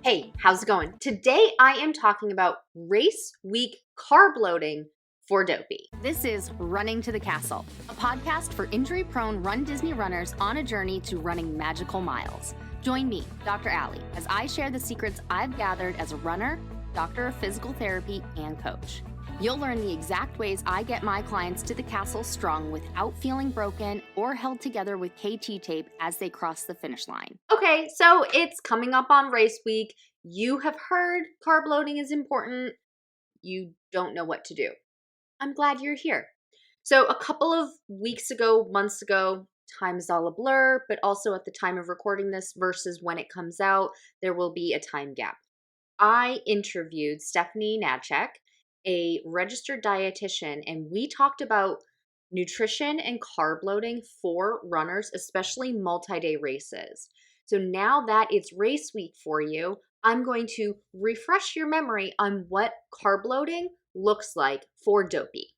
Hey, how's it going? Today I am talking about race week carb loading for Dopey. This is Running to the Castle, a podcast for injury-prone RunDisney runners on a journey to running magical miles. Join me, Dr. Allie, as I share the secrets I've gathered as a runner, doctor of physical therapy, and coach. You'll learn the exact ways I get my clients to the castle strong without feeling broken or held together with KT tape as they cross the finish line. Okay, so it's coming up on race week. You have heard carb loading is important. You don't know what to do. I'm glad you're here. So a couple of weeks ago, months ago, time is all a blur, but also at the time of recording this versus when it comes out, there will be a time gap. I interviewed Stephanie Nadchek, a registered dietitian, and we talked about nutrition and carb loading for runners, especially multi-day races. So now that it's race week for you, I'm going to refresh your memory on what carb loading looks like for Dopey.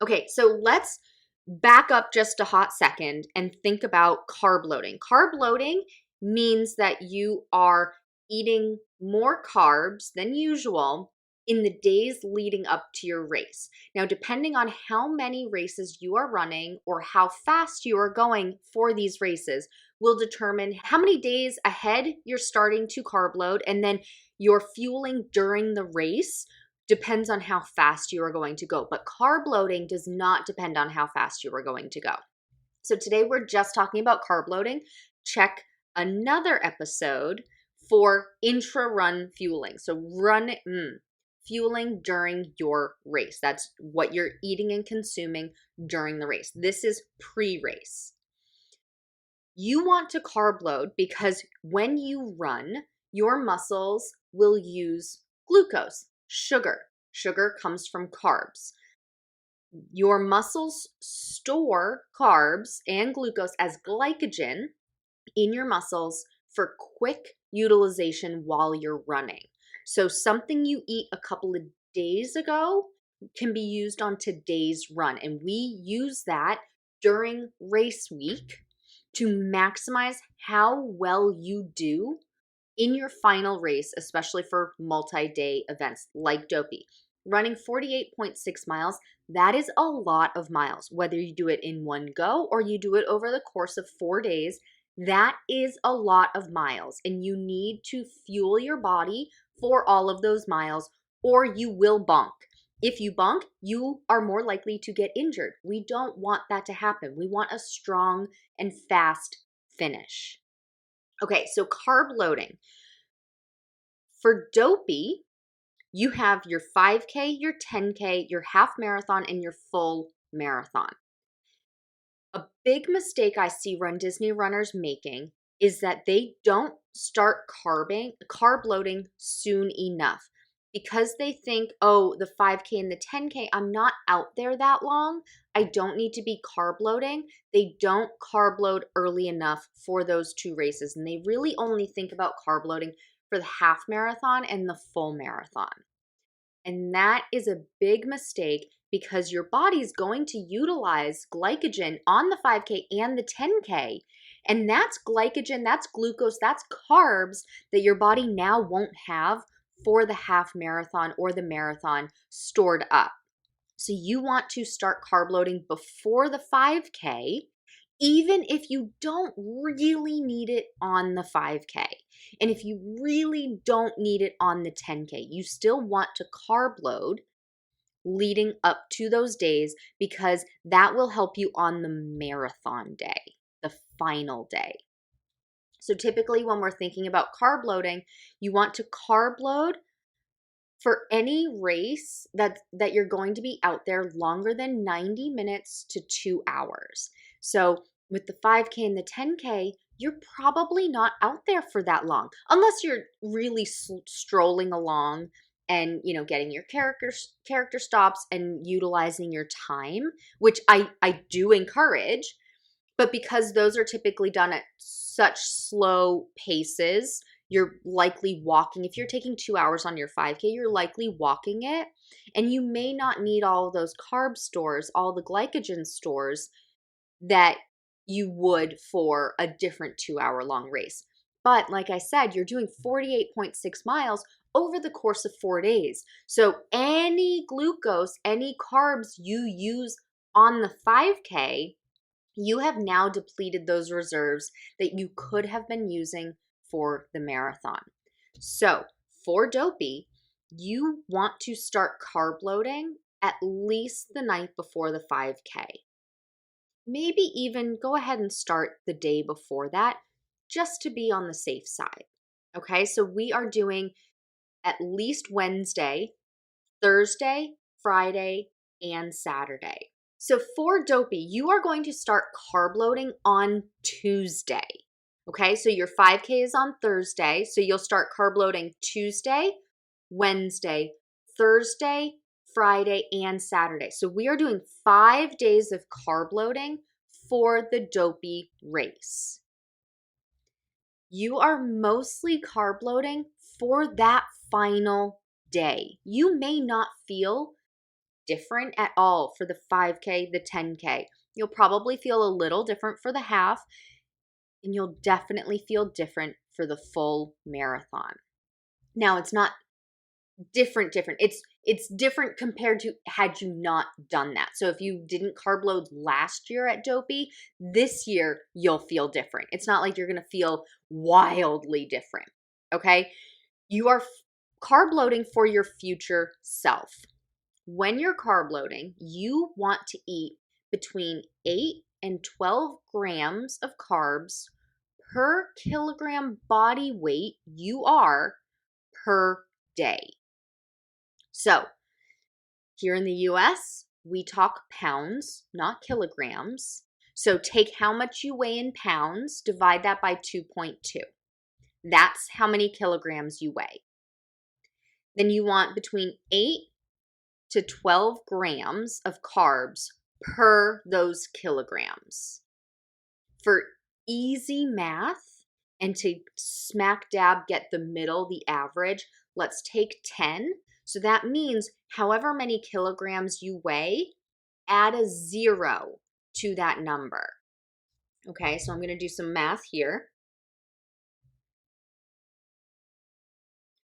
Okay, so let's back up just a hot second and think about carb loading. Carb loading means that you are eating more carbs than usual in the days leading up to your race. Now, depending on how many races you are running or how fast you are going for these races will determine how many days ahead you're starting to carb load, and then your fueling during the race depends on how fast you are going to go. But carb loading does not depend on how fast you are going to go. So today we're just talking about carb loading. Check another episode for intra-run fueling. So fueling during your race. That's what you're eating and consuming during the race. This is pre-race. You want to carb load because when you run, your muscles will use glucose, sugar. Sugar comes from carbs. Your muscles store carbs and glucose as glycogen in your muscles for quick utilization while you're running. So something you eat a couple of days ago can be used on today's run. And we use that during race week to maximize how well you do in your final race, especially for multi-day events like Dopey. Running 48.6 miles, that is a lot of miles. Whether you do it in one go or you do it over the course of 4 days, that is a lot of miles. And you need to fuel your body for all of those miles, or you will bonk. If you bonk, you are more likely to get injured. We don't want that to happen. We want a strong and fast finish. Okay, so carb loading. For Dopey, you have your 5K, your 10K, your half marathon, and your full marathon. A big mistake I see RunDisney runners making is that they don't start carb loading soon enough because they think, oh, the 5K and the 10K, I'm not out there that long. I don't need to be carb loading. They don't carb load early enough for those two races. And they really only think about carb loading for the half marathon and the full marathon. And that is a big mistake because your body is going to utilize glycogen on the 5K and the 10K. And that's glycogen, that's glucose, that's carbs that your body now won't have for the half marathon or the marathon stored up. So you want to start carb loading before the 5K, even if you don't really need it on the 5K. And if you really don't need it on the 10K, you still want to carb load leading up to those days because that will help you on the marathon day, the final day. So typically when we're thinking about carb loading, you want to carb load for any race that you're going to be out there longer than 90 minutes to 2 hours. So with the 5K and the 10K, you're probably not out there for that long, unless you're really strolling along and, you know, getting your character stops and utilizing your time, which I do encourage. But because those are typically done at such slow paces, you're likely walking. If you're taking 2 hours on your 5K, you're likely walking it. And you may not need all of those carb stores, all the glycogen stores that you would for a different 2 hour long race. But like I said, you're doing 48.6 miles over the course of 4 days. So any glucose, any carbs you use on the 5K, you have now depleted those reserves that you could have been using for the marathon. So for Dopey, you want to start carb loading at least the night before the 5K. Maybe even go ahead and start the day before that, just to be on the safe side. Okay, so we are doing at least Wednesday, Thursday, Friday, and Saturday. So for Dopey, you are going to start carb loading on Tuesday. Okay, so your 5K is on Thursday, so you'll start carb loading Tuesday, Wednesday, Thursday, Friday, and Saturday. So we are doing 5 days of carb loading for the Dopey race. You are mostly carb loading for that final day. You may not feel different at all for the 5K, the 10K. You'll probably feel a little different for the half, and you'll definitely feel different for the full marathon. Now, it's not different. It's different compared to had you not done that. So if you didn't carb load last year at Dopey, this year you'll feel different. It's not like you're going to feel wildly different. Okay? You are carb loading for your future self. When you're carb loading, you want to eat between 8 and 12 grams of carbs per kilogram body weight you are per day. So here in the US, we talk pounds, not kilograms. So take how much you weigh in pounds, divide that by 2.2. That's how many kilograms you weigh. Then you want between 8 to 12 grams of carbs per those kilograms. For easy math and to smack dab get the middle, the average, let's take 10. So that means however many kilograms you weigh, add a 0 to that number. Okay, so I'm going to do some math here.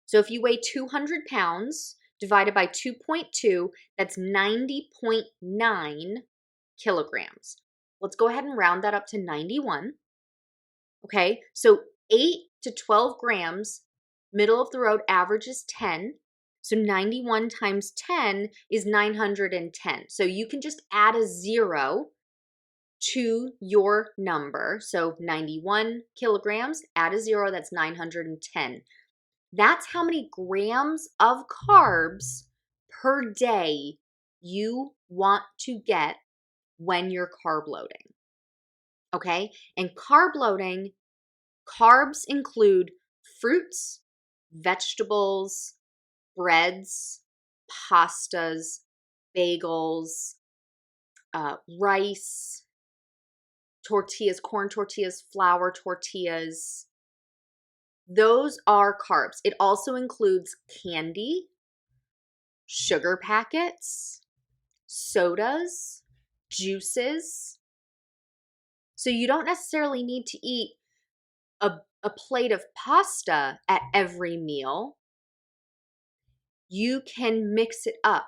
So if you weigh 200 pounds divided by 2.2, that's 90.9 kilograms. Let's go ahead and round that up to 91. Okay, so 8 to 12 grams, middle of the road average is 10. So 91 times 10 is 910. So you can just add a 0 to your number. So 91 kilograms, add a 0, that's 910. That's how many grams of carbs per day you want to get when you're carb loading. Okay? And carb loading, carbs include fruits, vegetables, breads, pastas, bagels, rice, tortillas, corn tortillas, flour tortillas. Those are carbs. It also includes candy, sugar packets, sodas, juices. So you don't necessarily need to eat a plate of pasta at every meal. You can mix it up.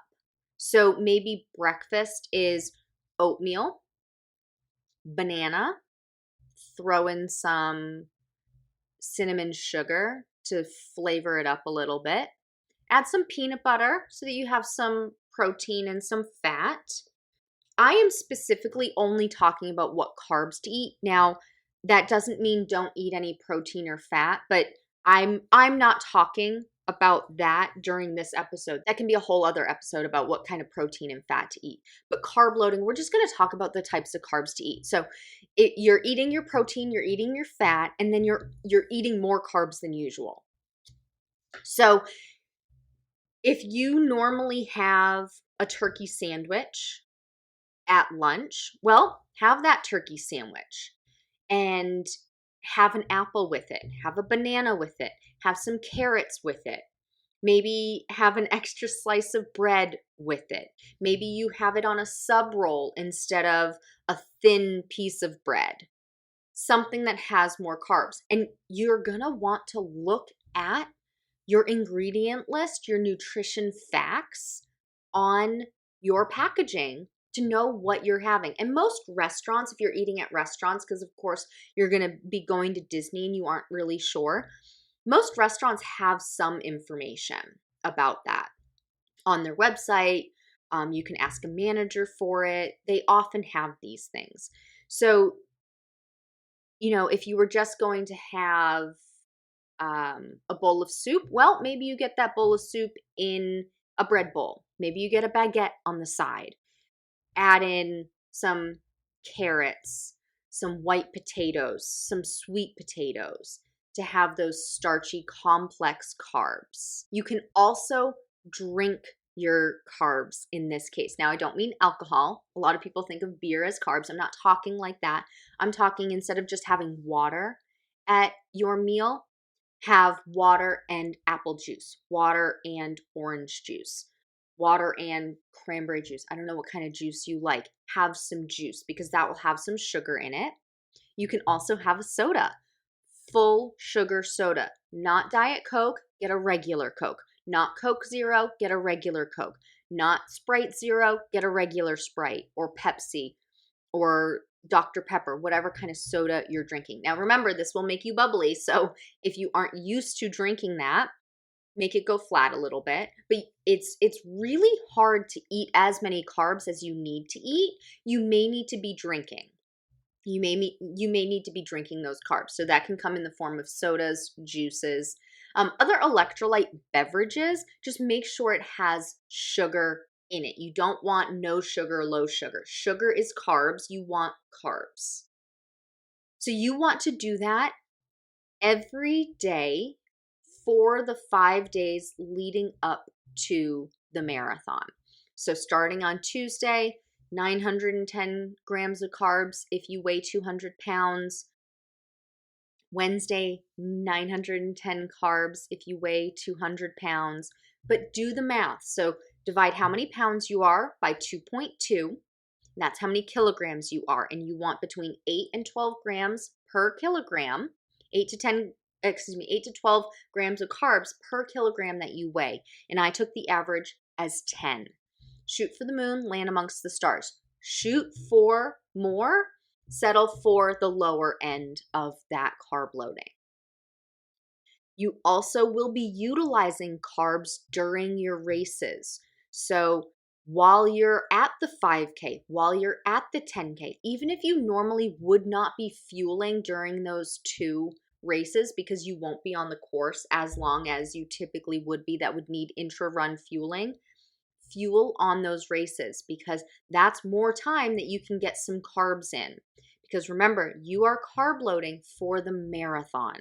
So maybe breakfast is oatmeal, banana, throw in some cinnamon sugar to flavor it up a little bit. Add some peanut butter so that you have some protein and some fat. I am specifically only talking about what carbs to eat. Now, that doesn't mean don't eat any protein or fat, but I'm not talking about that during this episode. That can be a whole other episode about what kind of protein and fat to eat. But carb loading, we're just going to talk about the types of carbs to eat. So you're eating your protein, you're eating your fat, and then you're eating more carbs than usual. So if you normally have a turkey sandwich at lunch, well, have that turkey sandwich and have an apple with it, have a banana with it, have some carrots with it. Maybe have an extra slice of bread with it. Maybe you have it on a sub roll instead of a thin piece of bread. something that has more carbs. And you're going to want to look at your ingredient list, your nutrition facts on your packaging to know what you're having. And most restaurants, if you're eating at restaurants, because of course you're going to be going to Disney and you aren't really sure, most restaurants have some information about that on their website. You can ask a manager for it. They often have these things. So, if you were just going to have a bowl of soup, well, maybe you get that bowl of soup in a bread bowl. Maybe you get a baguette on the side. Add in some carrots, some white potatoes, some sweet potatoes to have those starchy, complex carbs. You can also drink your carbs in this case. Now, I don't mean alcohol. A lot of people think of beer as carbs. I'm not talking like that. I'm talking instead of just having water at your meal, have water and apple juice, water and orange juice, water and cranberry juice. I don't know what kind of juice you like. Have some juice because that will have some sugar in it. You can also have a soda, full sugar soda, not Diet Coke, get a regular Coke. Not Coke Zero, get a regular Coke. Not Sprite Zero, get a regular Sprite or Pepsi or Dr. Pepper, whatever kind of soda you're drinking. Now remember, this will make you bubbly, so if you aren't used to drinking that, make it go flat a little bit. But it's really hard to eat as many carbs as you need to eat. You may need to be drinking. You may need to be drinking those carbs. So that can come in the form of sodas, juices, other electrolyte beverages. Just make sure it has sugar in it. You don't want no sugar, low sugar. Sugar is carbs. You want carbs. So you want to do that every day for the 5 days leading up to the marathon. So starting on Tuesday, 910 grams of carbs if you weigh 200 pounds. Wednesday, 910 carbs if you weigh 200 pounds. But do the math. So divide how many pounds you are by 2.2. That's how many kilograms you are. And you want between 8 and 12 grams per kilogram, 8 to 12 grams of carbs per kilogram that you weigh. And I took the average as 10. Shoot for the moon, land amongst the stars. Shoot for more, settle for the lower end of that carb loading. You also will be utilizing carbs during your races. So while you're at the 5K, while you're at the 10K, even if you normally would not be fueling during those two races because you won't be on the course as long as you typically would be that would need intra-run fueling, fuel on those races because that's more time that you can get some carbs in. Because remember, you are carb loading for the marathon.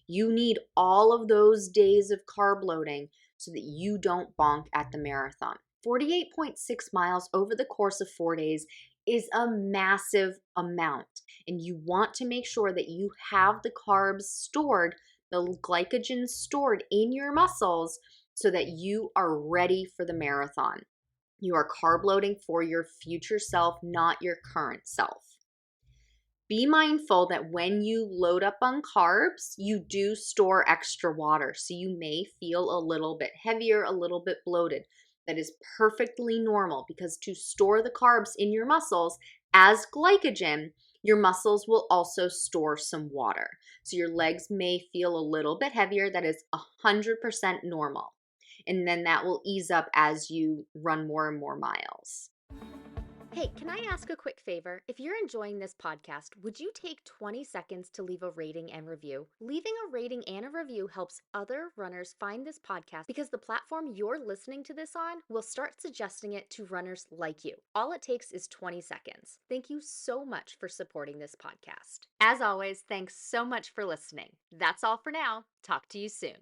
You need all of those days of carb loading so that you don't bonk at the marathon. 48.6 miles over the course of 4 days is a massive amount. And you want to make sure that you have the carbs stored, the glycogen stored in your muscles so that you are ready for the marathon. You are carb loading for your future self, not your current self. Be mindful that when you load up on carbs, you do store extra water. So you may feel a little bit heavier, a little bit bloated. That is perfectly normal because to store the carbs in your muscles as glycogen, your muscles will also store some water. So your legs may feel a little bit heavier. That is 100% normal. And then that will ease up as you run more and more miles. Hey, can I ask a quick favor? If you're enjoying this podcast, would you take 20 seconds to leave a rating and review? Leaving a rating and a review helps other runners find this podcast because the platform you're listening to this on will start suggesting it to runners like you. All it takes is 20 seconds. Thank you so much for supporting this podcast. As always, thanks so much for listening. That's all for now. Talk to you soon.